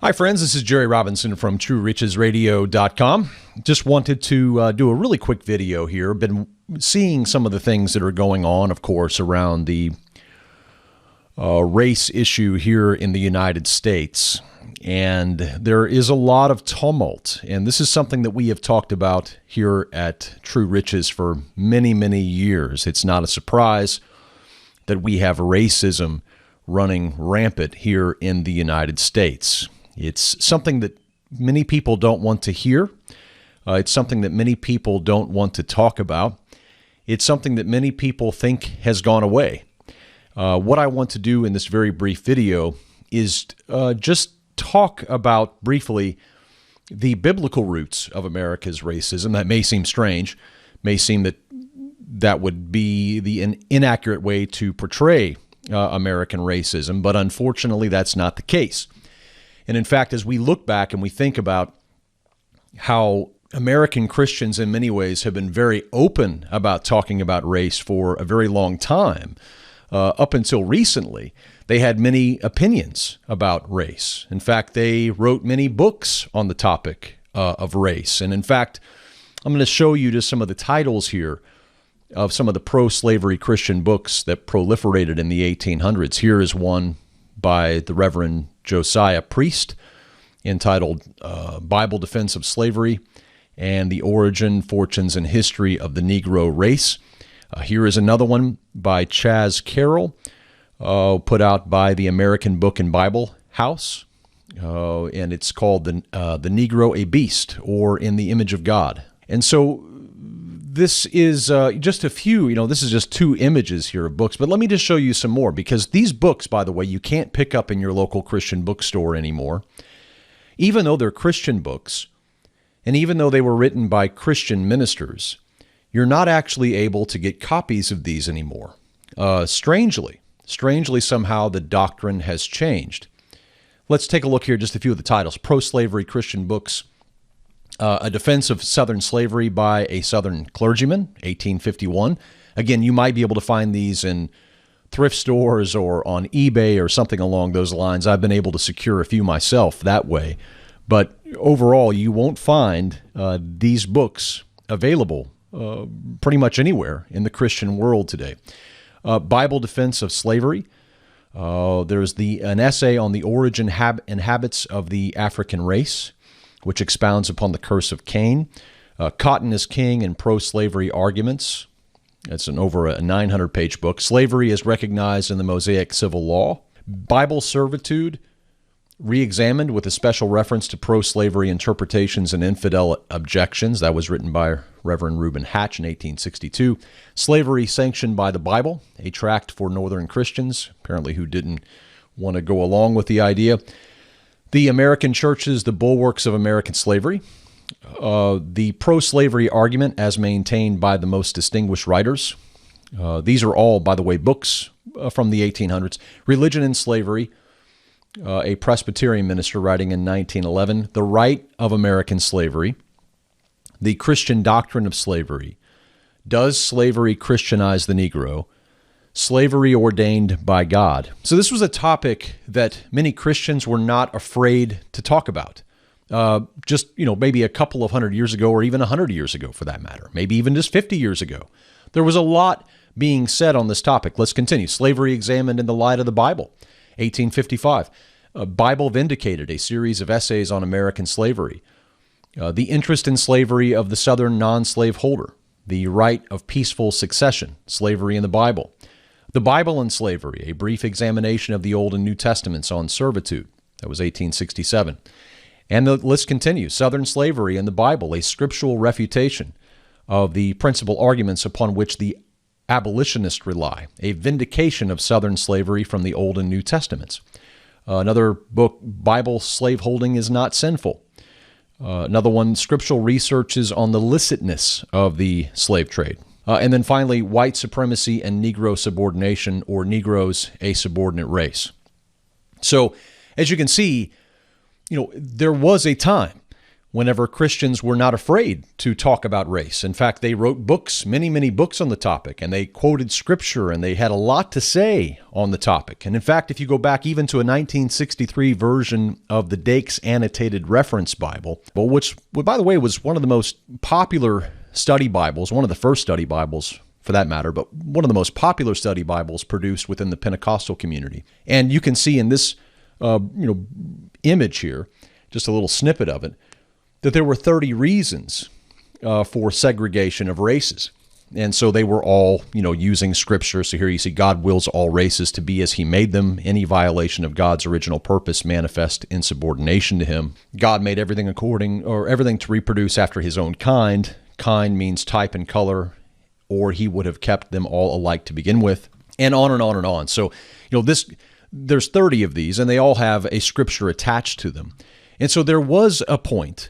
Hi, friends. This is Jerry Robinson from TrueRichesRadio.com. Just wanted to do a really quick video here. Been seeing some of the things that are going on, of course, around the race issue here in the United States. And there is a lot of tumult. And this is something that we have talked about here at True Riches for many, many years. It's not a surprise that we have racism running rampant here in the United States. It's something that many people don't want to hear. It's something that many people don't want to talk about. It's something that many people think has gone away. What I want to do in this very brief video is just talk about briefly the biblical roots of America's racism. That may seem strange, may seem that would be the inaccurate way to portray American racism, but unfortunately that's not the case. And in fact, as we look back and we think about how American Christians in many ways have been very open about talking about race for a very long time, up until recently, they had many opinions about race. In fact, they wrote many books on the topic of race. And in fact, I'm going to show you just some of the titles here of some of the pro-slavery Christian books that proliferated in the 1800s. Here is one by the Reverend Josiah Priest entitled Bible Defense of Slavery and the Origin, Fortunes, and History of the Negro Race. Here is another one by Chaz Carroll, put out by the American Book and Bible House, and it's called the Negro a Beast, or In the Image of God. And so this is just a few, this is just two images here of books, but let me just show you some more, because these books, by the way, you can't pick up in your local Christian bookstore anymore. Even though they're Christian books, and even though they were written by Christian ministers, you're not actually able to get copies of these anymore. Strangely somehow the doctrine has changed. Let's take a look here, just a few of the titles. Pro-Slavery Christian Books. A Defense of Southern Slavery by a Southern Clergyman, 1851. Again, you might be able to find these in thrift stores or on eBay or something along those lines. I've been able to secure a few myself that way. But overall, you won't find these books available pretty much anywhere in the Christian world today. Bible Defense of Slavery. There's an essay on the origin and habits of the African race, which expounds upon the curse of Cain. Cotton is King and Pro-Slavery Arguments. It's over a 900-page book. Slavery is Recognized in the Mosaic Civil Law. Bible Servitude, Reexamined with a special reference to pro-slavery interpretations and infidel objections. That was written by Reverend Reuben Hatch in 1862. Slavery Sanctioned by the Bible, a tract for Northern Christians, apparently who didn't want to go along with the idea. The American Churches, The Bulwarks of American Slavery. The Pro-Slavery Argument as Maintained by the Most Distinguished Writers. These are all, by the way, books from the 1800s. Religion and Slavery, a Presbyterian minister writing in 1911. The Right of American Slavery. The Christian Doctrine of Slavery. Does Slavery Christianize the Negro? Slavery Ordained by God. So this was a topic that many Christians were not afraid to talk about. Maybe a couple of 100 years ago, or even 100 years ago for that matter, maybe even just 50 years ago. There was a lot being said on this topic. Let's continue. Slavery Examined in the Light of the Bible, 1855. Bible Vindicated, a series of essays on American slavery. The Interest in Slavery of the Southern Non-Slave Holder. The Right of Peaceful Succession, Slavery in the Bible. The Bible and Slavery, a brief examination of the Old and New Testaments on servitude. That was 1867. And the list continues. Southern Slavery in the Bible, a scriptural refutation of the principal arguments upon which the abolitionists rely. A vindication of Southern slavery from the Old and New Testaments. Another book, Bible Slaveholding is Not Sinful. Another one, Scriptural Researches on the Licitness of the Slave Trade. And then finally, White Supremacy and Negro Subordination, or Negroes, a Subordinate Race. So, as you can see, there was a time whenever Christians were not afraid to talk about race. In fact, they wrote books, many, many books on the topic, and they quoted scripture, and they had a lot to say on the topic. And in fact, if you go back even to a 1963 version of the Dakes annotated reference Bible, which, by the way, was one of the most popular study Bibles, one of the first study Bibles for that matter, but one of the most popular study Bibles produced within the Pentecostal community. And you can see in this image here, just a little snippet of it, that there were 30 reasons for segregation of races. And so they were all, using scripture. So here you see God wills all races to be as he made them. Any violation of God's original purpose manifest insubordination to him. God made everything everything to reproduce after his own kind. Kind means type and color, or he would have kept them all alike to begin with, and on and on and on. So, there's 30 of these, and they all have a scripture attached to them. And so there was a point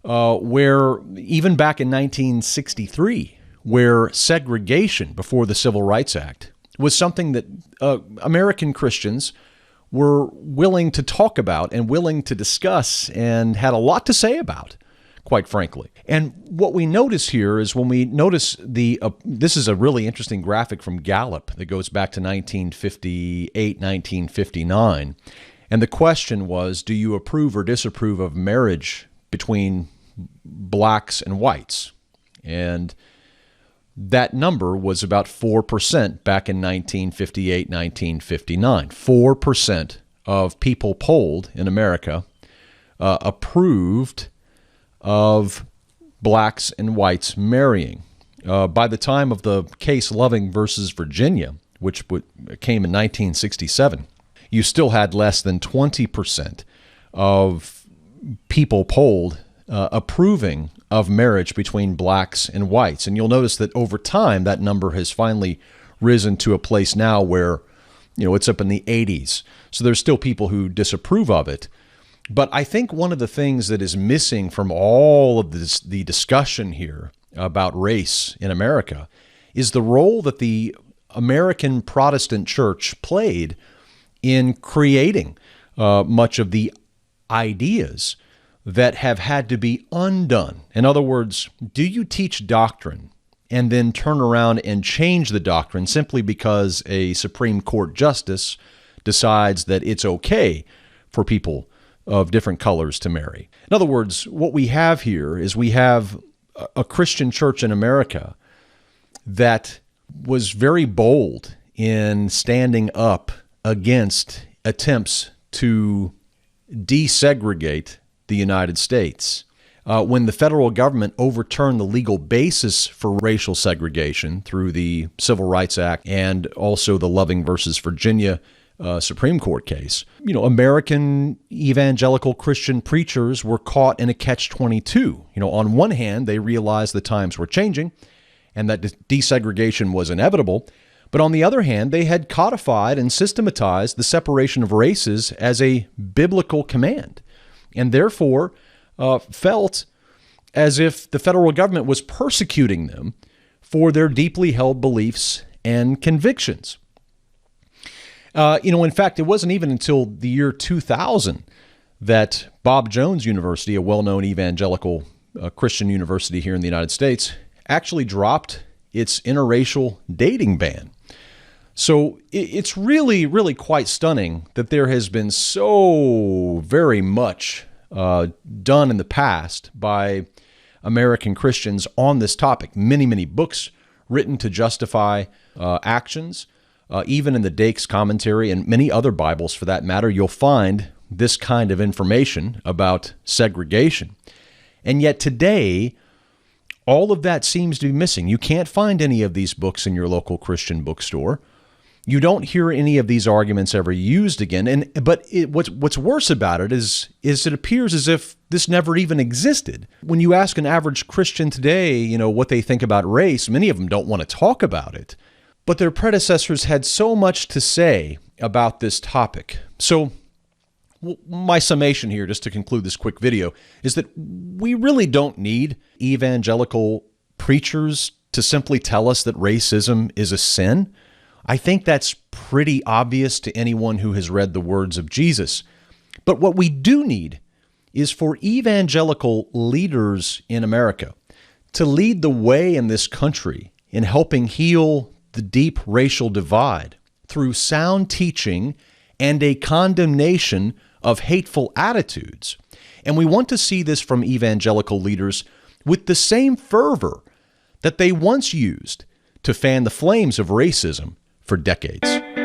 where, even back in 1963, where segregation before the Civil Rights Act was something that American Christians were willing to talk about and willing to discuss and had a lot to say about, quite frankly. And what we notice here is when we notice this is a really interesting graphic from Gallup that goes back to 1958, 1959. And the question was, do you approve or disapprove of marriage between blacks and whites? And that number was about 4% back in 1958, 1959. 4% of people polled in America approved of blacks and whites marrying. By the time of the case Loving versus Virginia, which came in 1967, you still had less than 20% of people polled approving of marriage between blacks and whites. And you'll notice that over time, that number has finally risen to a place now where, it's up in the 80s. So there's still people who disapprove of it. But I think one of the things that is missing from all of the discussion here about race in America is the role that the American Protestant church played in creating much of the ideas that have had to be undone. In other words, do you teach doctrine and then turn around and change the doctrine simply because a Supreme Court justice decides that it's okay for people of different colors to marry? In other words, what we have here is we have a Christian church in America that was very bold in standing up against attempts to desegregate the United States. When the federal government overturned the legal basis for racial segregation through the Civil Rights Act and also the Loving versus Virginia Supreme Court case, American evangelical Christian preachers were caught in a catch-22. On one hand, they realized the times were changing and that desegregation was inevitable. But on the other hand, they had codified and systematized the separation of races as a biblical command, and therefore felt as if the federal government was persecuting them for their deeply held beliefs and convictions. In fact, it wasn't even until the year 2000 that Bob Jones University, a well-known evangelical Christian university here in the United States, actually dropped its interracial dating ban. So it's really, really quite stunning that there has been so very much done in the past by American Christians on this topic. Many, many books written to justify actions. Even in the Dakes commentary and many other Bibles for that matter, you'll find this kind of information about segregation. And yet today, all of that seems to be missing. You can't find any of these books in your local Christian bookstore. You don't hear any of these arguments ever used again. But what's worse about it is it appears as if this never even existed. When you ask an average Christian today, what they think about race, many of them don't want to talk about it. But their predecessors had so much to say about this topic. So my summation here, just to conclude this quick video, is that we really don't need evangelical preachers to simply tell us that racism is a sin. I think that's pretty obvious to anyone who has read the words of Jesus. But what we do need is for evangelical leaders in America to lead the way in this country in helping heal the deep racial divide through sound teaching and a condemnation of hateful attitudes. And we want to see this from evangelical leaders with the same fervor that they once used to fan the flames of racism for decades.